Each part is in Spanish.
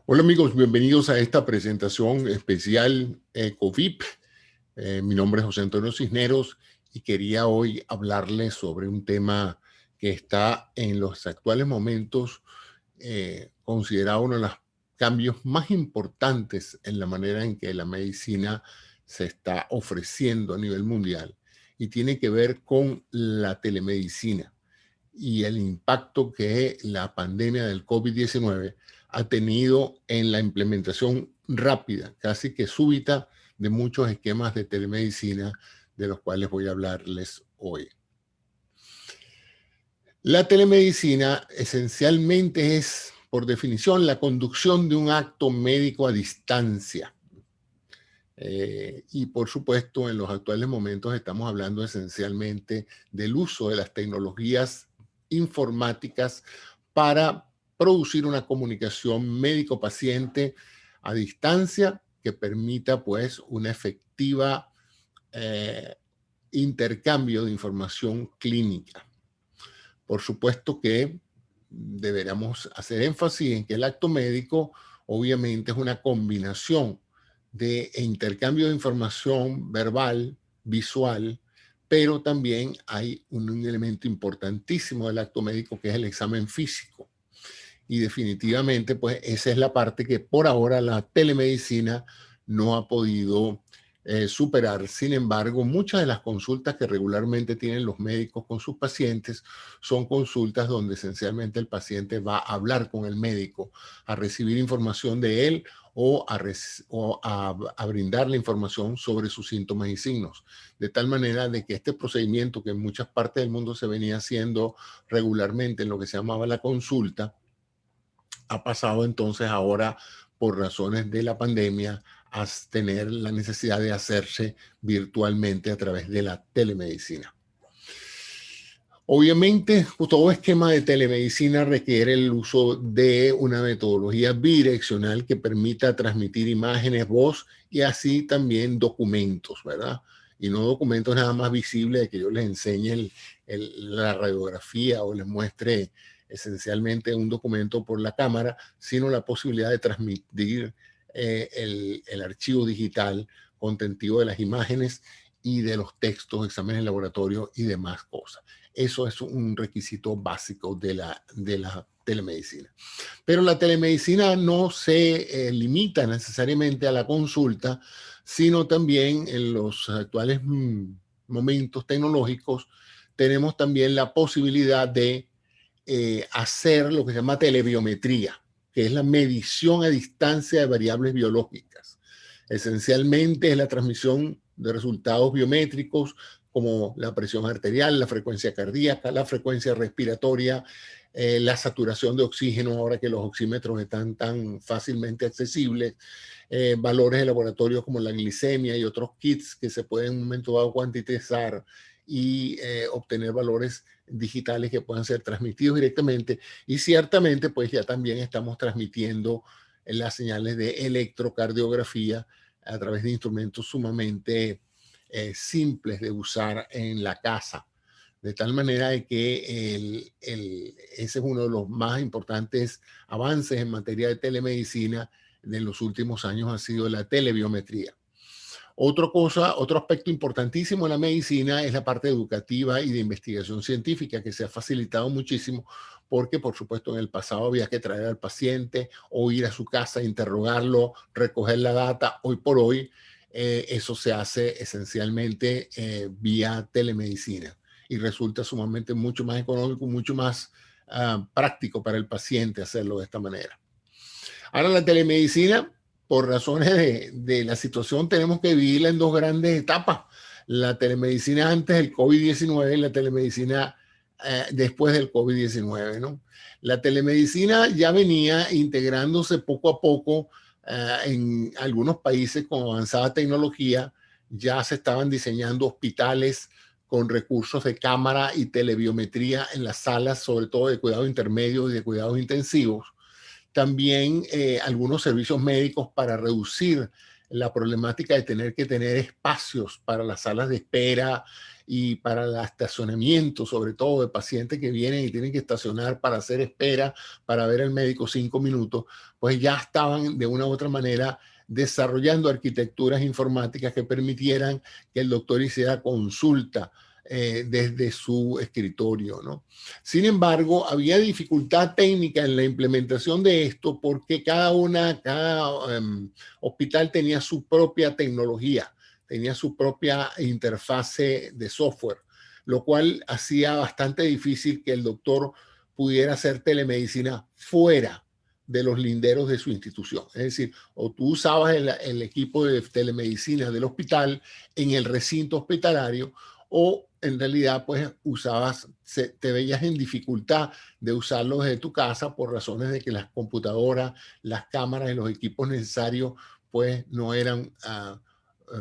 Hola amigos, bienvenidos a esta presentación especial COVID. Mi nombre es José Antonio Cisneros y quería hoy hablarles sobre un tema que está en los actuales momentos considerado uno de los cambios más importantes en la manera en que la medicina se está ofreciendo a nivel mundial y tiene que ver con la telemedicina y el impacto que la pandemia del COVID-19 ha tenido en la implementación rápida, casi que súbita, de muchos esquemas de telemedicina de los cuales voy a hablarles hoy. La telemedicina esencialmente es, por definición, la conducción de un acto médico a distancia. Y por supuesto, en los actuales momentos estamos hablando esencialmente del uso de las tecnologías informáticas para producir una comunicación médico-paciente a distancia que permita pues una efectiva eh, intercambio de información clínica. Por supuesto que deberíamos hacer énfasis en que el acto médico obviamente es una combinación de intercambio de información verbal, visual, pero también hay un elemento importantísimo del acto médico que es el examen físico. Y definitivamente, pues esa es la parte que por ahora la telemedicina no ha podido superar. Sin embargo, muchas de las consultas que regularmente tienen los médicos con sus pacientes son consultas donde esencialmente el paciente va a hablar con el médico, a recibir información de él o a brindar la información sobre sus síntomas y signos. De tal manera de que este procedimiento que en muchas partes del mundo se venía haciendo regularmente en lo que se llamaba la consulta, ha pasado entonces ahora por razones de la pandemia a tener la necesidad de hacerse virtualmente a través de la telemedicina. Obviamente, todo esquema de telemedicina requiere el uso de una metodología bidireccional que permita transmitir imágenes, voz y así también documentos, ¿verdad? Y no documentos nada más visibles de que yo les enseñe la radiografía o les muestre esencialmente un documento por la cámara, sino la posibilidad de transmitir el archivo digital contenido de las imágenes y de los textos, exámenes de laboratorio y demás cosas. Eso es un requisito básico de la telemedicina. Pero la telemedicina no se limita necesariamente a la consulta, sino también en los actuales momentos tecnológicos tenemos también la posibilidad de hacer lo que se llama telebiometría, que es la medición a distancia de variables biológicas. Esencialmente es la transmisión de resultados biométricos como la presión arterial, la frecuencia cardíaca, la frecuencia respiratoria, la saturación de oxígeno, ahora que los oxímetros están tan fácilmente accesibles, valores de laboratorio como la glicemia y otros kits que se pueden en un momento dado cuantizar y obtener valores digitales que puedan ser transmitidos directamente. Y ciertamente, pues ya también estamos transmitiendo las señales de electrocardiografía a través de instrumentos sumamente simples de usar en la casa. De tal manera de que ese es uno de los más importantes avances en materia de telemedicina de los últimos años ha sido la telebiometría. Otro aspecto importantísimo en la medicina es la parte educativa y de investigación científica que se ha facilitado muchísimo porque, por supuesto, en el pasado había que traer al paciente o ir a su casa, interrogarlo, recoger la data. Hoy por hoy eso se hace esencialmente vía telemedicina y resulta sumamente mucho más económico, mucho más práctico para el paciente hacerlo de esta manera. Ahora la telemedicina, por razones de la situación, tenemos que vivirla en dos grandes etapas. La telemedicina antes del COVID-19 y la telemedicina después del COVID-19, ¿no? La telemedicina ya venía integrándose poco a poco en algunos países con avanzada tecnología. Ya se estaban diseñando hospitales con recursos de cámara y telebiometría en las salas, sobre todo de cuidados intermedios y de cuidados intensivos. También algunos servicios médicos para reducir la problemática de tener que tener espacios para las salas de espera y para el estacionamiento, sobre todo de pacientes que vienen y tienen que estacionar para hacer espera, para ver al médico 5 minutos, pues ya estaban de una u otra manera desarrollando arquitecturas informáticas que permitieran que el doctor hiciera consulta desde su escritorio, ¿no? Sin embargo, había dificultad técnica en la implementación de esto porque cada hospital tenía su propia tecnología, tenía su propia interfase de software, lo cual hacía bastante difícil que el doctor pudiera hacer telemedicina fuera de los linderos de su institución. Es decir, o tú usabas el equipo de telemedicina del hospital en el recinto hospitalario, o en realidad pues te veías en dificultad de usarlo desde tu casa por razones de que las computadoras, las cámaras y los equipos necesarios pues no eran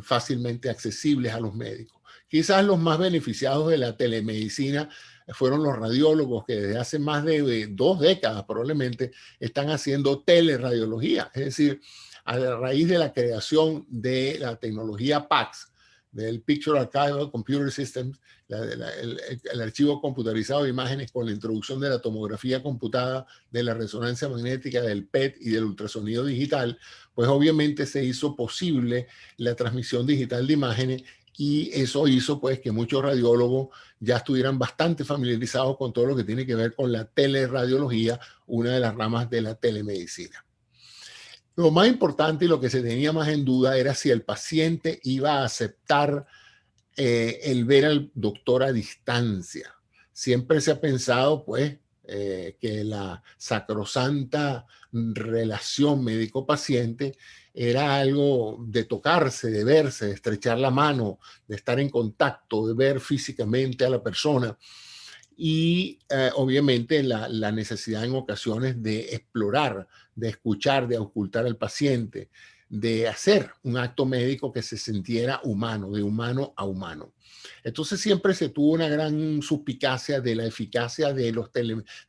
fácilmente accesibles a los médicos. Quizás los más beneficiados de la telemedicina fueron los radiólogos que desde hace más de 2 décadas probablemente están haciendo teleradiología, es decir, a raíz de la creación de la tecnología PACS, del Picture Archival Computer System, el archivo computarizado de imágenes con la introducción de la tomografía computada, de la resonancia magnética, del PET y del ultrasonido digital, pues obviamente se hizo posible la transmisión digital de imágenes, y eso hizo pues que muchos radiólogos ya estuvieran bastante familiarizados con todo lo que tiene que ver con la teleradiología, una de las ramas de la telemedicina. Lo más importante y lo que se tenía más en duda era si el paciente iba a aceptar el ver al doctor a distancia. Siempre se ha pensado, pues, que la sacrosanta relación médico-paciente era algo de tocarse, de verse, de estrechar la mano, de estar en contacto, de ver físicamente a la persona. Y obviamente la necesidad en ocasiones de explorar, de escuchar, de ocultar al paciente, de hacer un acto médico que se sintiera humano, de humano a humano. Entonces siempre se tuvo una gran suspicacia de la eficacia de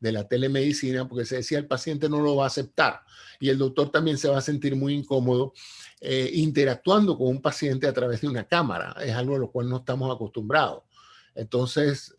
la telemedicina, porque se decía el paciente no lo va a aceptar y el doctor también se va a sentir muy incómodo interactuando con un paciente a través de una cámara. Es algo a lo cual no estamos acostumbrados. Entonces,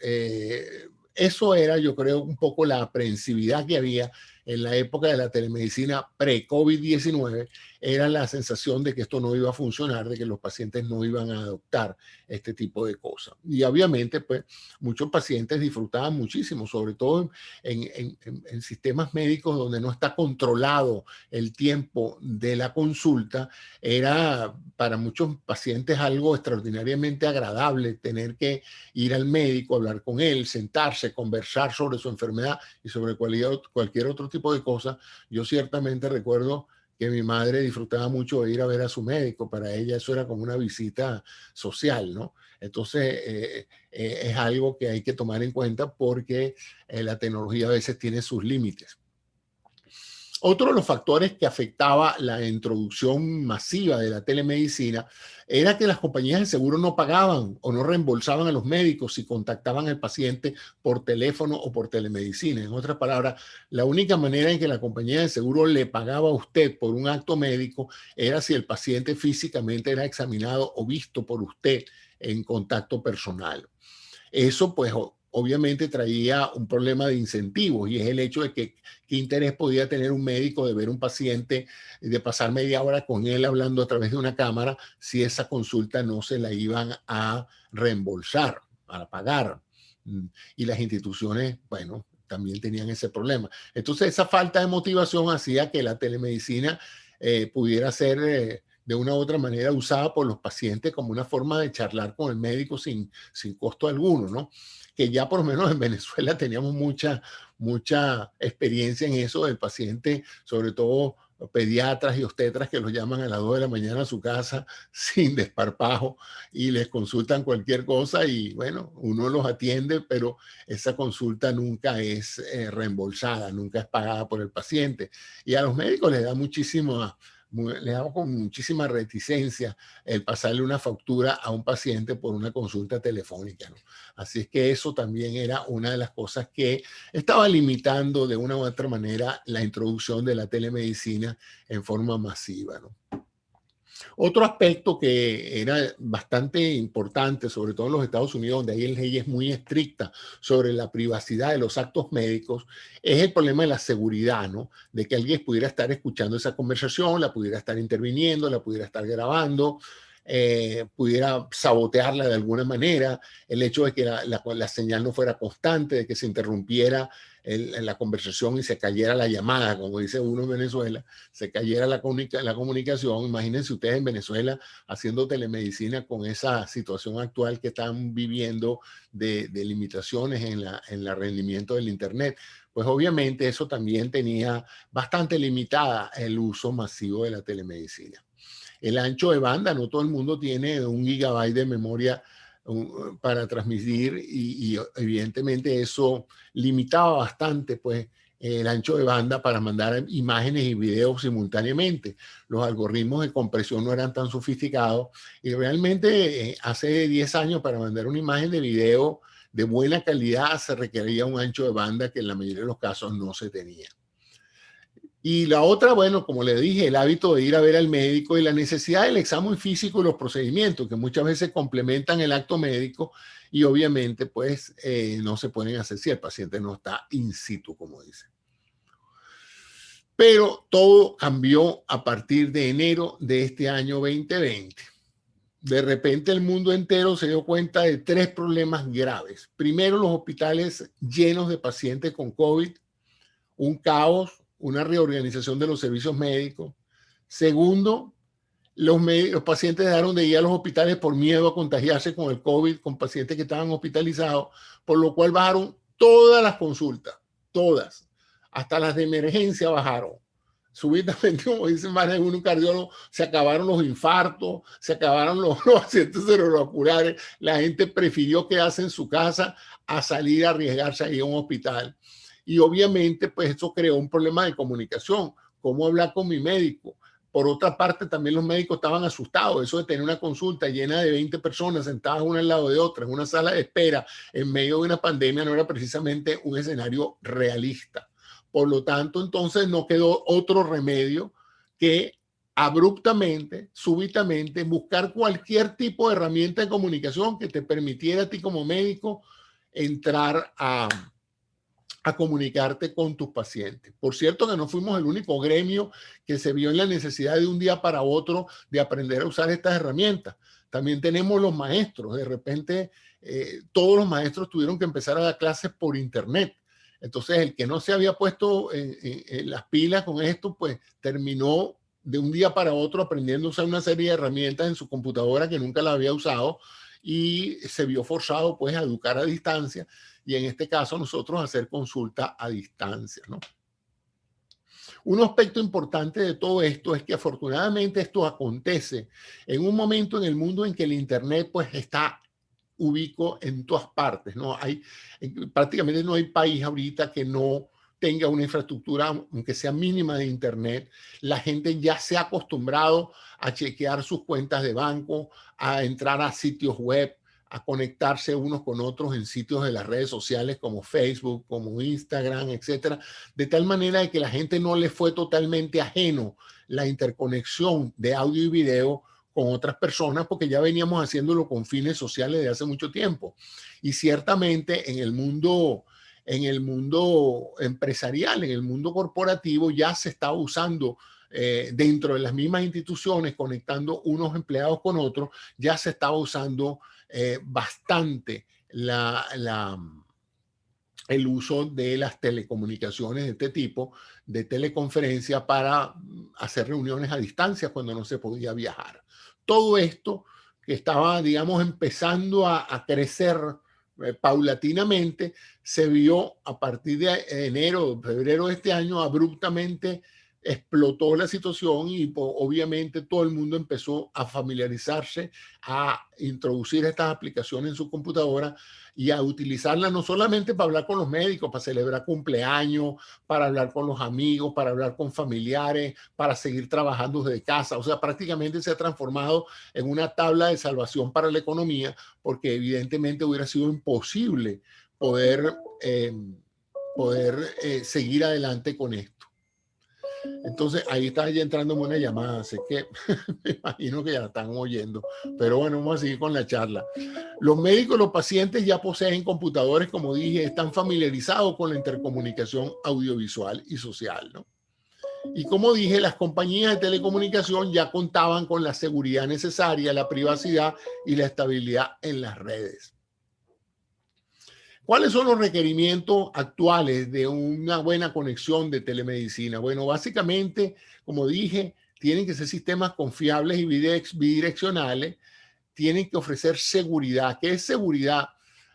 eso era, yo creo, un poco la aprehensividad que había en la época de la telemedicina pre-COVID-19, era la sensación de que esto no iba a funcionar, de que los pacientes no iban a adoptar este tipo de cosas. Y obviamente, pues, muchos pacientes disfrutaban muchísimo, sobre todo en sistemas médicos donde no está controlado el tiempo de la consulta. Era para muchos pacientes algo extraordinariamente agradable tener que ir al médico, hablar con él, sentarse, conversar sobre su enfermedad y sobre cualquier otro tipo de cosas. Yo ciertamente recuerdo que mi madre disfrutaba mucho de ir a ver a su médico. Para ella eso era como una visita social, ¿no? Entonces, es algo que hay que tomar en cuenta porque la tecnología a veces tiene sus límites. Otro de los factores que afectaba la introducción masiva de la telemedicina era que las compañías de seguro no pagaban o no reembolsaban a los médicos si contactaban al paciente por teléfono o por telemedicina. En otras palabras, la única manera en que la compañía de seguro le pagaba a usted por un acto médico era si el paciente físicamente era examinado o visto por usted en contacto personal. Eso pues obviamente traía un problema de incentivos, y es el hecho de que qué interés podía tener un médico de ver un paciente, de pasar media hora con él hablando a través de una cámara, si esa consulta no se la iban a reembolsar, a pagar. Y las instituciones, bueno, también tenían ese problema. Entonces esa falta de motivación hacía que la telemedicina pudiera ser de una u otra manera usada por los pacientes como una forma de charlar con el médico sin costo alguno, ¿no? Que ya por lo menos en Venezuela teníamos mucha experiencia en eso del paciente, sobre todo pediatras y obstetras que los llaman a las 2 de la mañana a su casa sin desparpajo y les consultan cualquier cosa y bueno, uno los atiende, pero esa consulta nunca es reembolsada, nunca es pagada por el paciente. Y a los médicos les da le damos con muchísima reticencia el pasarle una factura a un paciente por una consulta telefónica, ¿no? Así es que eso también era una de las cosas que estaba limitando de una u otra manera la introducción de la telemedicina en forma masiva, ¿no? Otro aspecto que era bastante importante, sobre todo en los Estados Unidos, donde hay leyes muy estrictas sobre la privacidad de los actos médicos, es el problema de la seguridad, ¿no? De que alguien pudiera estar escuchando esa conversación, la pudiera estar interviniendo, la pudiera estar grabando, pudiera sabotearla de alguna manera, el hecho de que la señal no fuera constante, de que se interrumpiera la conversación y se cayera la llamada, como dice uno en Venezuela, se cayera la comunicación. Imagínense ustedes en Venezuela haciendo telemedicina con esa situación actual que están viviendo de limitaciones en la rendimiento del Internet. Pues obviamente eso también tenía bastante limitada el uso masivo de la telemedicina. El ancho de banda, no todo el mundo tiene 1 GB de memoria para transmitir y evidentemente eso limitaba bastante pues el ancho de banda para mandar imágenes y videos simultáneamente. Los algoritmos de compresión no eran tan sofisticados y realmente hace 10 años para mandar una imagen de video de buena calidad se requería un ancho de banda que en la mayoría de los casos no se tenía. Y la otra, bueno, como le dije, el hábito de ir a ver al médico y la necesidad del examen físico y los procedimientos que muchas veces complementan el acto médico y obviamente pues no se pueden hacer si el paciente no está in situ, como dicen. Pero todo cambió a partir de enero de este año 2020. De repente el mundo entero se dio cuenta de 3 problemas graves. Primero, los hospitales llenos de pacientes con COVID, un caos, una reorganización de los servicios médicos. Segundo, los pacientes dejaron de ir a los hospitales por miedo a contagiarse con el COVID, con pacientes que estaban hospitalizados, por lo cual bajaron todas las consultas, todas, hasta las de emergencia bajaron. Súbitamente, como dicen más de uno, cardiólogo, se acabaron los infartos, se acabaron los accidentes cerebrovasculares, la gente prefirió quedarse en su casa a salir a arriesgarse a ir a un hospital. Y obviamente, pues eso creó un problema de comunicación. ¿Cómo hablar con mi médico? Por otra parte, también los médicos estaban asustados. Eso de tener una consulta llena de 20 personas sentadas una al lado de otra en una sala de espera en medio de una pandemia no era precisamente un escenario realista. Por lo tanto, entonces no quedó otro remedio que abruptamente, súbitamente, buscar cualquier tipo de herramienta de comunicación que te permitiera a ti como médico entrar a comunicarte con tus pacientes. Por cierto que no fuimos el único gremio que se vio en la necesidad de un día para otro de aprender a usar estas herramientas. También tenemos los maestros. De repente, todos los maestros tuvieron que empezar a dar clases por internet. Entonces, el que no se había puesto en las pilas con esto, pues terminó de un día para otro aprendiendo a usar una serie de herramientas en su computadora que nunca la había usado y se vio forzado pues a educar a distancia y en este caso nosotros hacer consulta a distancia, ¿no? Un aspecto importante de todo esto es que afortunadamente esto acontece en un momento en el mundo en que el Internet pues está ubico en todas partes, ¿no? Prácticamente no hay país ahorita que no tenga una infraestructura, aunque sea mínima de Internet. La gente ya se ha acostumbrado a chequear sus cuentas de banco, a entrar a sitios web, a conectarse unos con otros en sitios de las redes sociales como Facebook, como Instagram, etcétera, de tal manera de que la gente no le fue totalmente ajeno la interconexión de audio y video con otras personas porque ya veníamos haciéndolo con fines sociales de hace mucho tiempo. Y ciertamente en el mundo empresarial, en el mundo corporativo, ya se está usando dentro de las mismas instituciones, conectando unos empleados con otros, ya se estaba usando bastante el uso de las telecomunicaciones de este tipo, de teleconferencia para hacer reuniones a distancia cuando no se podía viajar. Todo esto que estaba, digamos, empezando a crecer paulatinamente, se vio a partir de enero, febrero de este año, abruptamente explotó la situación y obviamente todo el mundo empezó a familiarizarse, a introducir estas aplicaciones en su computadora y a utilizarlas no solamente para hablar con los médicos, para celebrar cumpleaños, para hablar con los amigos, para hablar con familiares, para seguir trabajando desde casa. O sea, prácticamente se ha transformado en una tabla de salvación para la economía, porque evidentemente hubiera sido imposible poder seguir adelante con esto. Entonces, ahí está ya entrando una llamada, así que me imagino que ya la están oyendo. Pero bueno, vamos a seguir con la charla. Los médicos y los pacientes ya poseen computadores, como dije, están familiarizados con la intercomunicación audiovisual y social, ¿no? Y como dije, las compañías de telecomunicación ya contaban con la seguridad necesaria, la privacidad y la estabilidad en las redes. ¿Cuáles son los requerimientos actuales de una buena conexión de telemedicina? Bueno, básicamente, como dije, tienen que ser sistemas confiables y bidireccionales, tienen que ofrecer seguridad. ¿Qué es seguridad?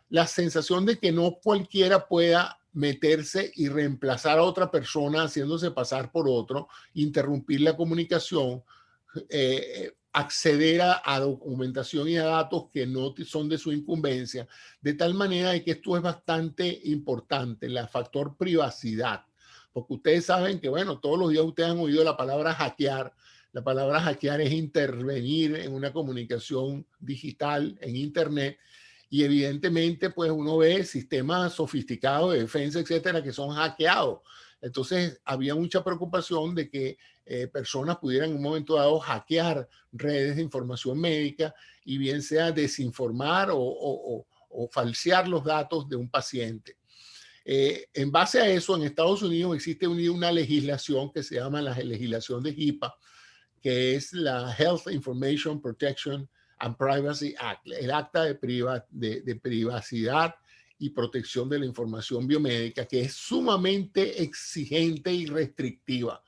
La sensación de que no cualquiera pueda meterse y reemplazar a otra persona haciéndose pasar por otro, interrumpir la comunicación, acceder a documentación y a datos que no son de su incumbencia, de tal manera de que esto es bastante importante, el factor privacidad, porque ustedes saben que, bueno, todos los días ustedes han oído la palabra hackear. La palabra hackear es intervenir en una comunicación digital, en Internet, y evidentemente pues uno ve sistemas sofisticados de defensa, etcétera, que son hackeados. Entonces había mucha preocupación de que personas pudieran en un momento dado hackear redes de información médica y bien sea desinformar o falsear los datos de un paciente. En base a eso, en Estados Unidos existe una legislación que se llama la legislación de HIPAA, que es la Health Information Protection and Privacy Act, el acta de privacidad y protección de la información biomédica, que es sumamente exigente y restrictiva.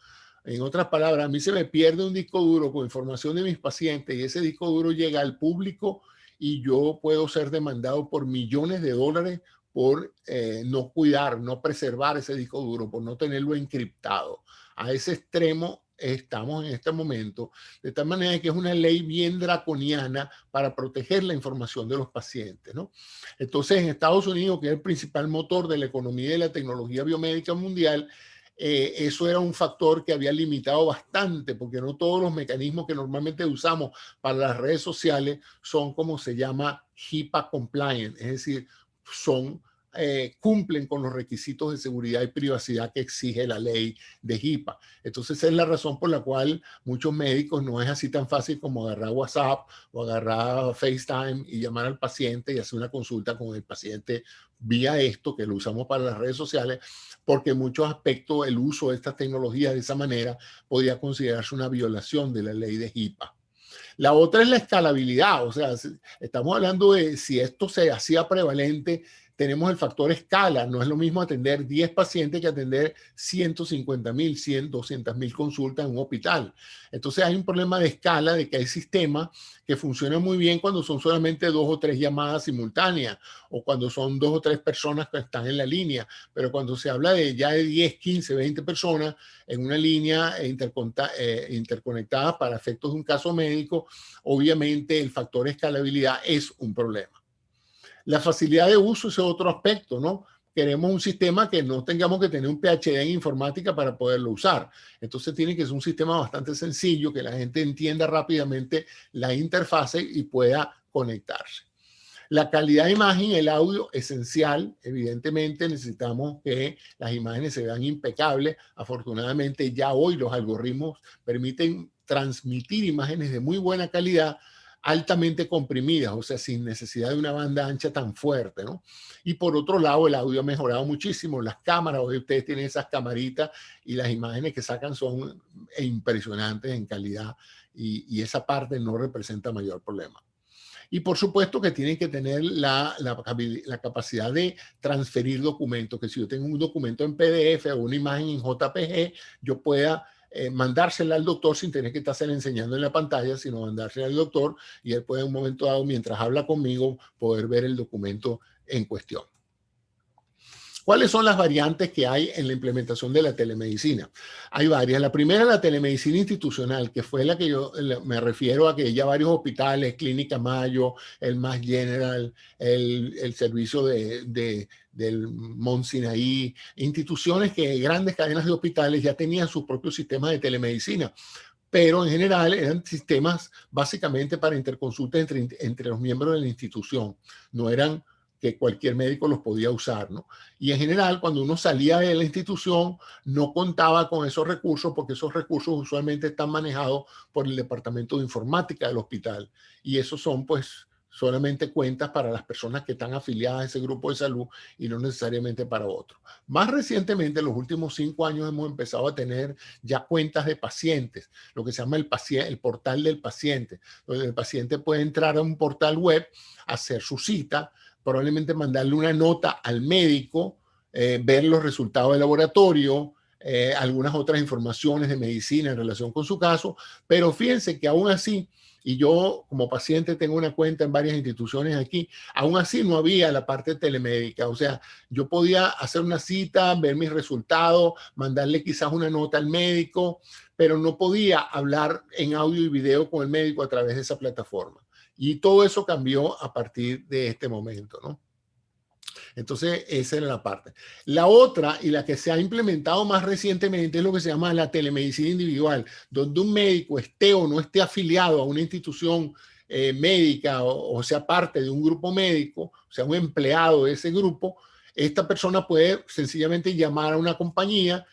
En otras palabras, a mí se me pierde un disco duro con información de mis pacientes y ese disco duro llega al público y yo puedo ser demandado por millones de dólares por no cuidar, no preservar ese disco duro, por no tenerlo encriptado. A ese extremo estamos en este momento, de tal manera que es una ley bien draconiana para proteger la información de los pacientes, ¿no? Entonces, en Estados Unidos, que es el principal motor de la economía y de la tecnología biomédica mundial, eso era un factor que había limitado bastante, porque no todos los mecanismos que normalmente usamos para las redes sociales son como se llama HIPAA compliant, es decir, cumplen con los requisitos de seguridad y privacidad que exige la ley de HIPAA. Entonces, esa es la razón por la cual muchos médicos no es así tan fácil como agarrar WhatsApp o agarrar FaceTime y llamar al paciente y hacer una consulta con el paciente vía esto, que lo usamos para las redes sociales, porque en muchos aspectos el uso de estas tecnologías de esa manera podía considerarse una violación de la ley de HIPAA. La otra es la escalabilidad, o sea, estamos hablando de si esto se hacía prevalente, tenemos el factor escala, no es lo mismo atender 10 pacientes que atender 150,000, 100, 200,000 consultas en un hospital. Entonces hay un problema de escala, de que hay sistemas que funcionan muy bien cuando son solamente 2 o 3 llamadas simultáneas o cuando son 2 o 3 personas que están en la línea, pero cuando se habla de ya de 10, 15, 20 personas en una línea interconectada para efectos de un caso médico, obviamente el factor escalabilidad es un problema. La facilidad de uso es otro aspecto, ¿no? Queremos un sistema que no tengamos que tener un PhD en informática para poderlo usar. Entonces tiene que ser un sistema bastante sencillo, que la gente entienda rápidamente la interfase y pueda conectarse. La calidad de imagen, el audio, esencial. Evidentemente necesitamos que las imágenes se vean impecables. Afortunadamente ya hoy los algoritmos permiten transmitir imágenes de muy buena calidad, altamente comprimidas, o sea, sin necesidad de una banda ancha tan fuerte, ¿no? Y por otro lado, el audio ha mejorado muchísimo. Las cámaras, hoy ustedes tienen esas camaritas y las imágenes que sacan son impresionantes en calidad y esa parte no representa mayor problema. Y por supuesto que tienen que tener la capacidad de transferir documentos, que si yo tengo un documento en PDF o una imagen en JPG, yo pueda mandársela al doctor sin tener que estársela enseñando en la pantalla, sino mandársela al doctor y él puede en un momento dado, mientras habla conmigo, poder ver el documento en cuestión. ¿Cuáles son las variantes que hay en la implementación de la telemedicina? Hay varias. La primera es la telemedicina institucional, que fue la que yo me refiero a que ya varios hospitales, Clínica Mayo, el Mass General, el servicio del Mont Sinaí, instituciones que grandes cadenas de hospitales ya tenían sus propios sistemas de telemedicina, pero en general eran sistemas básicamente para interconsulta entre los miembros de la institución. No eran que cualquier médico los podía usar, ¿no? Y en general, cuando uno salía de la institución, no contaba con esos recursos, porque esos recursos usualmente están manejados por el departamento de informática del hospital. Y esos son, pues, solamente cuentas para las personas que están afiliadas a ese grupo de salud y no necesariamente para otros. Más recientemente, en los últimos 5 años, hemos empezado a tener ya cuentas de pacientes, lo que se llama el portal del paciente, donde el paciente puede entrar a un portal web, hacer su cita, probablemente mandarle una nota al médico, ver los resultados del laboratorio, algunas otras informaciones de medicina en relación con su caso, pero fíjense que aún así, y yo como paciente tengo una cuenta en varias instituciones aquí, aún así no había la parte telemédica, o sea, yo podía hacer una cita, ver mis resultados, mandarle quizás una nota al médico, pero no podía hablar en audio y video con el médico a través de esa plataforma. Y todo eso cambió a partir de este momento, ¿no? Entonces, esa era la parte. La otra, y la que se ha implementado más recientemente, es lo que se llama la telemedicina individual, donde un médico esté o no esté afiliado a una institución médica o sea parte de un grupo médico, o sea un empleado de ese grupo, esta persona puede sencillamente llamar a una compañía,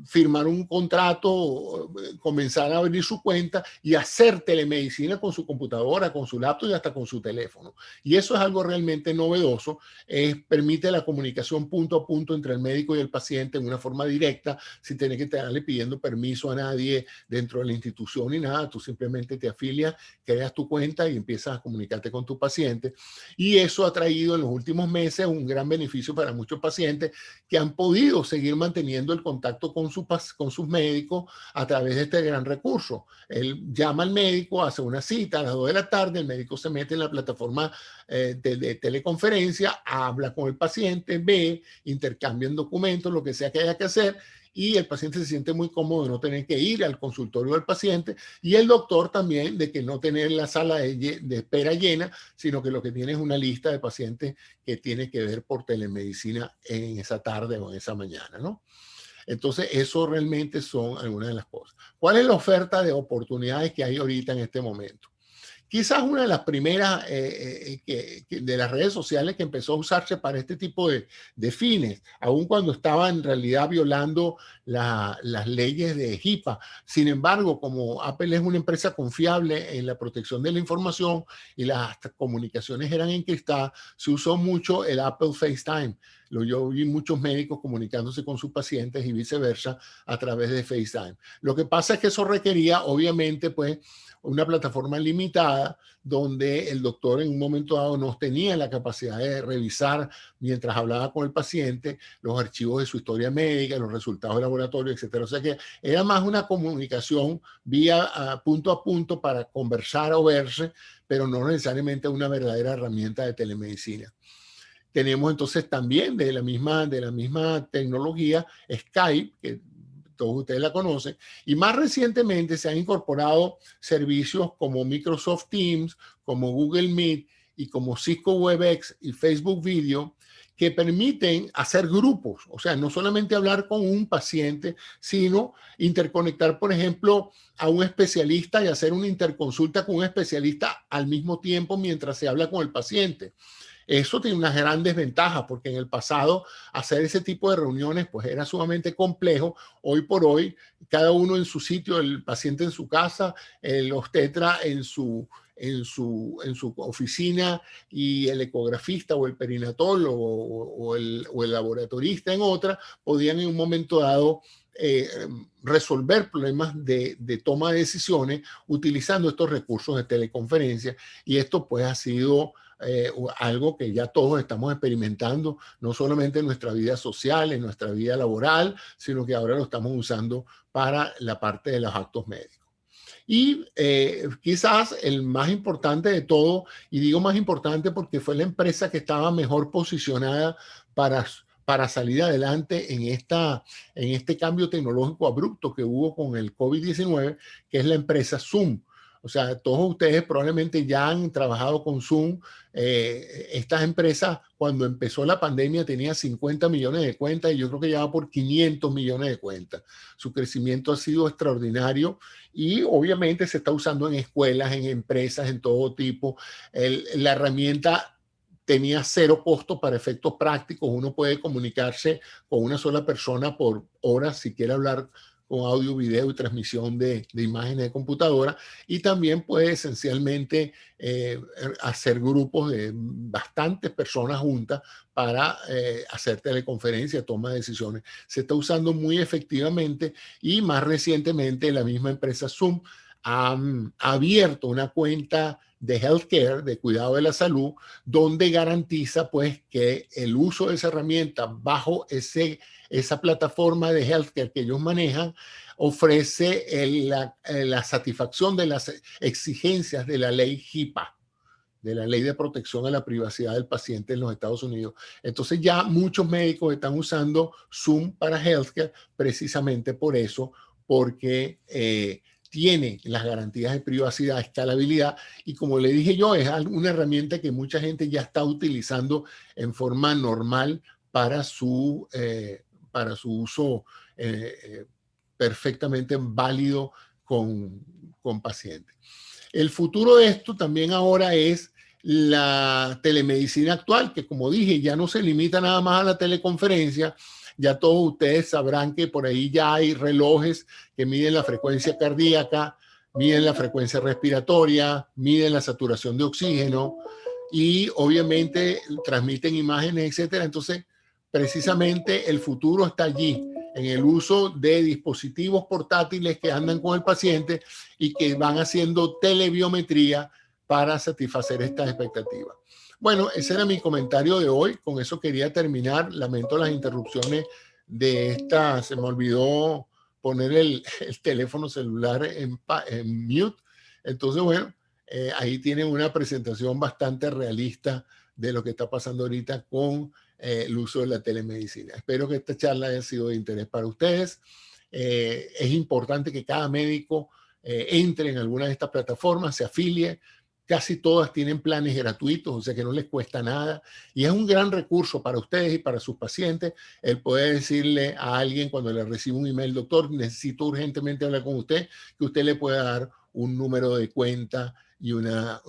firmar un contrato, comenzar a abrir su cuenta y hacer telemedicina con su computadora, con su laptop y hasta con su teléfono. Y eso es algo realmente novedoso. Permite la comunicación punto a punto entre el médico y el paciente en una forma directa, sin tener que estarle pidiendo permiso a nadie dentro de la institución ni nada. Tú simplemente te afilias, creas tu cuenta y empiezas a comunicarte con tu paciente. Y eso ha traído en los últimos meses un gran beneficio para muchos pacientes que han podido seguir manteniendo el contacto con sus médicos a través de este gran recurso. Él llama al médico, hace una cita a las 2 de la tarde, el médico se mete en la plataforma de teleconferencia, habla con el paciente, ve, intercambian documentos, lo que sea que haya que hacer, y el paciente se siente muy cómodo de no tener que ir al consultorio del paciente, y el doctor también de que no tener la sala de espera llena, sino que lo que tiene es una lista de pacientes que tiene que ver por telemedicina en esa tarde o en esa mañana, ¿no? Entonces, eso realmente son algunas de las cosas. ¿Cuál es la oferta de oportunidades que hay ahorita en este momento? Quizás una de las primeras de las redes sociales que empezó a usarse para este tipo de fines, aun cuando estaba en realidad violando las leyes de HIPAA. Sin embargo, como Apple es una empresa confiable en la protección de la información y las comunicaciones eran encriptadas, se usó mucho el Apple FaceTime. Yo vi muchos médicos comunicándose con sus pacientes y viceversa a través de FaceTime. Lo que pasa es que eso requería, obviamente, pues, una plataforma limitada donde el doctor en un momento dado no tenía la capacidad de revisar mientras hablaba con el paciente los archivos de su historia médica, los resultados de laboratorio, etcétera. O sea que era más una comunicación vía punto a punto para conversar o verse, pero no necesariamente una verdadera herramienta de telemedicina. Tenemos entonces también de la misma tecnología Skype, que todos ustedes la conocen, y más recientemente se han incorporado servicios como Microsoft Teams, como Google Meet y como Cisco WebEx y Facebook Video, que permiten hacer grupos, o sea, no solamente hablar con un paciente, sino interconectar, por ejemplo, a un especialista y hacer una interconsulta con un especialista al mismo tiempo mientras se habla con el paciente. Eso tiene unas grandes ventajas porque en el pasado hacer ese tipo de reuniones pues era sumamente complejo. Hoy por hoy, cada uno en su sitio, el paciente en su casa, el obstetra en su oficina y el ecografista o el perinatólogo o el laboratorista en otra, podían en un momento dado resolver problemas de toma de decisiones utilizando estos recursos de teleconferencia, y esto pues ha sido algo que ya todos estamos experimentando, no solamente en nuestra vida social, en nuestra vida laboral, sino que ahora lo estamos usando para la parte de los actos médicos. Y quizás el más importante de todo, y digo más importante porque fue la empresa que estaba mejor posicionada para salir adelante en este cambio tecnológico abrupto que hubo con el COVID-19, que es la empresa Zoom. O sea, todos ustedes probablemente ya han trabajado con Zoom. Estas empresas, cuando empezó la pandemia, tenía 50 millones de cuentas y yo creo que ya va por 500 millones de cuentas. Su crecimiento ha sido extraordinario y obviamente se está usando en escuelas, en empresas, en todo tipo. La herramienta tenía cero costo para efectos prácticos. Uno puede comunicarse con una sola persona por horas si quiere hablar con audio, video y transmisión de imágenes de computadora, y también puede esencialmente hacer grupos de bastantes personas juntas para hacer teleconferencias, toma de decisiones. Se está usando muy efectivamente, y más recientemente la misma empresa Zoom ha abierto una cuenta de healthcare, de cuidado de la salud, donde garantiza pues que el uso de esa herramienta bajo esa plataforma de healthcare que ellos manejan ofrece la satisfacción de las exigencias de la ley HIPAA, de la Ley de Protección a la Privacidad del Paciente en los Estados Unidos. Entonces ya muchos médicos están usando Zoom para healthcare precisamente por eso, porque tiene las garantías de privacidad, escalabilidad, y como le dije yo, es una herramienta que mucha gente ya está utilizando en forma normal para su uso perfectamente válido con pacientes. El futuro de esto también ahora es la telemedicina actual, que como dije, ya no se limita nada más a la teleconferencia. Ya todos ustedes sabrán que por ahí ya hay relojes que miden la frecuencia cardíaca, miden la frecuencia respiratoria, miden la saturación de oxígeno y obviamente transmiten imágenes, etcétera. Entonces, precisamente el futuro está allí, en el uso de dispositivos portátiles que andan con el paciente y que van haciendo telebiometría para satisfacer estas expectativas. Bueno, ese era mi comentario de hoy. Con eso quería terminar. Lamento las interrupciones de esta. Se me olvidó poner el teléfono celular en mute. Entonces, bueno, ahí tienen una presentación bastante realista de lo que está pasando ahorita con el uso de la telemedicina. Espero que esta charla haya sido de interés para ustedes. Es importante que cada médico entre en alguna de estas plataformas, se afilie. Casi todas tienen planes gratuitos, o sea que no les cuesta nada. Y es un gran recurso para ustedes y para sus pacientes el poder decirle a alguien cuando le recibe un email: doctor, necesito urgentemente hablar con usted, que usted le pueda dar un número de cuenta y una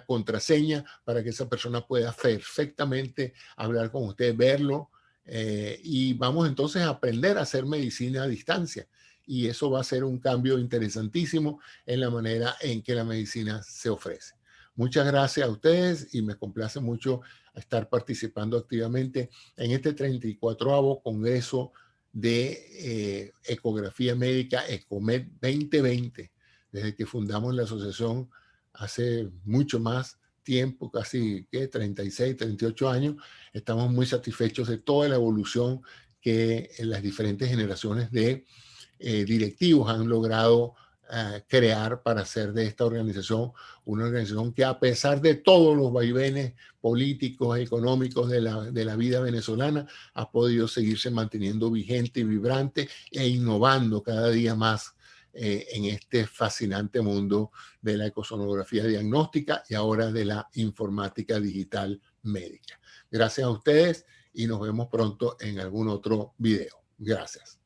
contraseña para que esa persona pueda perfectamente hablar con usted, verlo. Y vamos entonces a aprender a hacer medicina a distancia. Y eso va a ser un cambio interesantísimo en la manera en que la medicina se ofrece. Muchas gracias a ustedes y me complace mucho estar participando activamente en este 34º Congreso de Ecografía Médica ECOMED 2020. Desde que fundamos la asociación hace mucho más tiempo, casi 36, 38 años, estamos muy satisfechos de toda la evolución que en las diferentes generaciones de directivos han logrado crear para hacer de esta organización una organización que, a pesar de todos los vaivenes políticos, económicos de la vida venezolana, ha podido seguirse manteniendo vigente y vibrante e innovando cada día más en este fascinante mundo de la ecosonografía diagnóstica y ahora de la informática digital médica. Gracias a ustedes y nos vemos pronto en algún otro video. Gracias.